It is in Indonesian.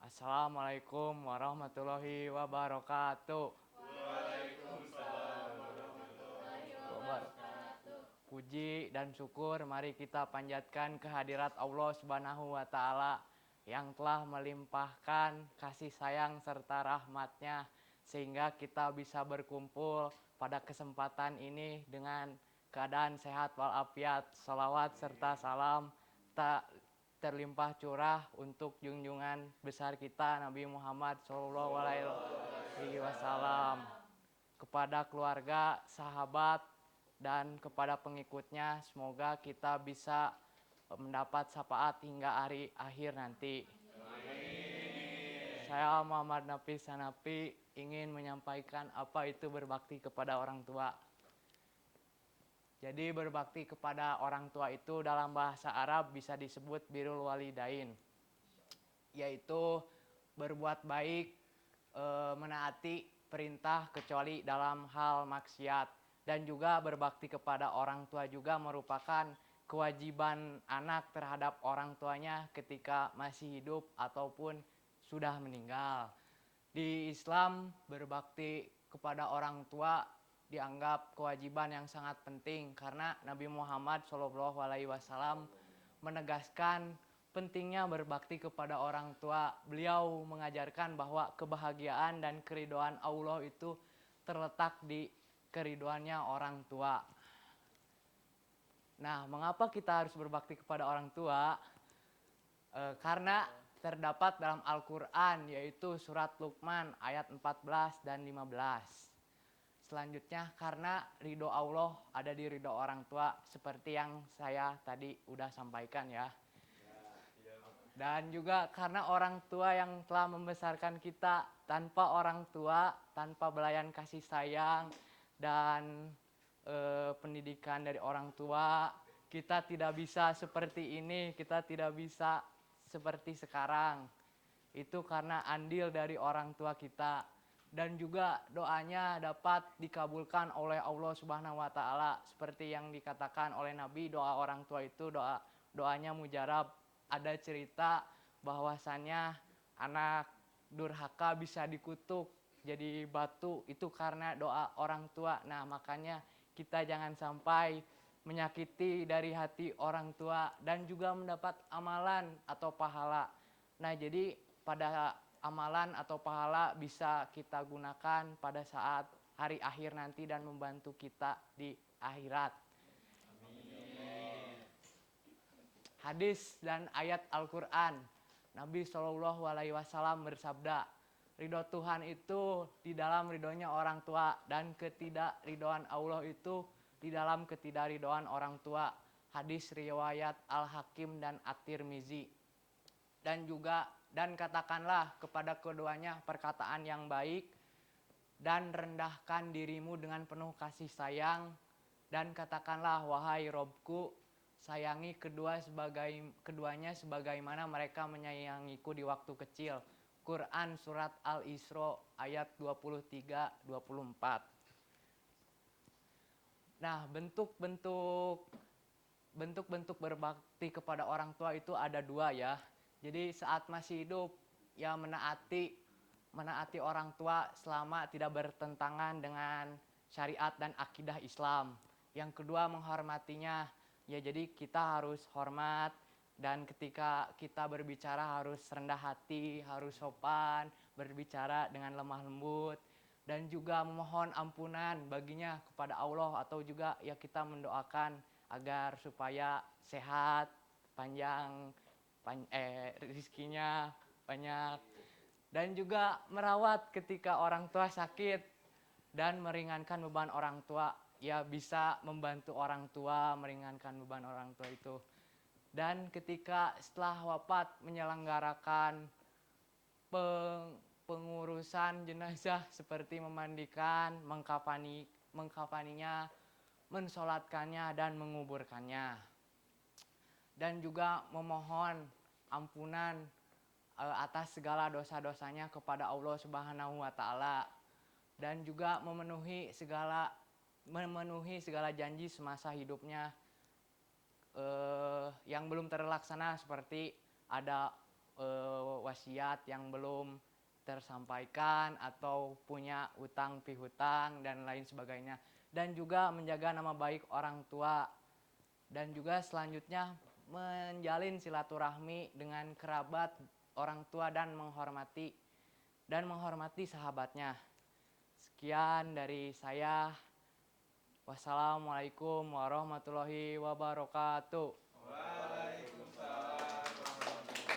Assalamualaikum warahmatullahi wabarakatuh. Puji dan syukur mari kita panjatkan kehadirat Allah Subhanahu wa taala yang telah melimpahkan kasih sayang serta rahmatnya sehingga kita bisa berkumpul pada kesempatan ini dengan keadaan sehat walafiat. Salawat serta salam tak terlimpah curah untuk junjungan besar kita Nabi Muhammad SAW, kepada keluarga, sahabat, dan kepada pengikutnya. Semoga kita bisa mendapat syafaat hingga hari akhir nanti. Saya Muhammad Nafis Hanafi ingin menyampaikan apa itu berbakti kepada orang tua. Jadi berbakti kepada orang tua itu dalam bahasa Arab bisa disebut birrul walidain, yaitu berbuat baik, menaati perintah kecuali dalam hal maksiat, dan juga berbakti kepada orang tua juga merupakan kewajiban anak terhadap orang tuanya ketika masih hidup ataupun sudah meninggal. Di Islam berbakti kepada orang tua dianggap kewajiban yang sangat penting karena Nabi Muhammad SAW menegaskan pentingnya berbakti kepada orang tua. Beliau mengajarkan bahwa kebahagiaan dan keridhaan Allah itu terletak di keridhaannya orang tua. Nah, mengapa kita harus berbakti kepada orang tua? Karena terdapat dalam Al-Quran, yaitu surat Luqman ayat 14 dan 15. Selanjutnya, karena ridho Allah ada di ridho orang tua, seperti yang saya tadi udah sampaikan ya. Dan juga karena orang tua yang telah membesarkan kita, tanpa orang tua, tanpa belayan kasih sayang dan pendidikan dari orang tua, kita tidak bisa seperti ini, kita tidak bisa seperti sekarang. Itu karena andil dari orang tua kita. Dan juga doanya dapat dikabulkan oleh Allah Subhanahu wa taala seperti yang dikatakan oleh Nabi, doa orang tua itu doanya mujarab. Ada cerita bahwasannya anak durhaka bisa dikutuk jadi batu itu karena doa orang tua. Nah, makanya kita jangan sampai menyakiti dari hati orang tua dan juga mendapat amalan atau pahala. Nah, jadi pada amalan atau pahala bisa kita gunakan pada saat hari akhir nanti dan membantu kita di akhirat. Amin. Hadis dan ayat Al-Quran. Nabi SAW bersabda, ridho Tuhan itu di dalam ridhonya orang tua dan ketidakridhoan Allah itu di dalam ketidakridhoan orang tua. Hadis riwayat Al-Hakim dan At-Tirmizi. Dan katakanlah kepada keduanya perkataan yang baik dan rendahkan dirimu dengan penuh kasih sayang dan katakanlah wahai Robku, sayangi keduanya sebagaimana mereka menyayangiku di waktu kecil. Quran surat Al-Isra ayat 23-24. Nah, bentuk-bentuk berbakti kepada orang tua itu ada dua ya. Jadi saat masih hidup ya menaati orang tua selama tidak bertentangan dengan syariat dan akidah Islam. Yang kedua menghormatinya. Ya, jadi kita harus hormat dan ketika kita berbicara harus rendah hati, harus sopan, berbicara dengan lemah lembut dan juga memohon ampunan baginya kepada Allah atau juga ya kita mendoakan agar supaya sehat, rizkinya banyak, dan juga merawat ketika orang tua sakit dan meringankan beban orang tua, ya bisa membantu orang tua meringankan beban orang tua itu. Dan ketika setelah wafat menyelenggarakan pengurusan jenazah seperti memandikan, mengkafaninya, mensolatkannya dan menguburkannya. Dan juga memohon ampunan atas segala dosa-dosanya kepada Allah Subhanahu wa taala dan juga memenuhi segala janji semasa hidupnya yang belum terlaksana seperti ada wasiat yang belum tersampaikan atau punya utang piutang dan lain sebagainya, dan juga menjaga nama baik orang tua, dan juga selanjutnya menjalin silaturahmi dengan kerabat orang tua dan menghormati sahabatnya. Sekian dari saya. Wassalamualaikum warahmatullahi wabarakatuh.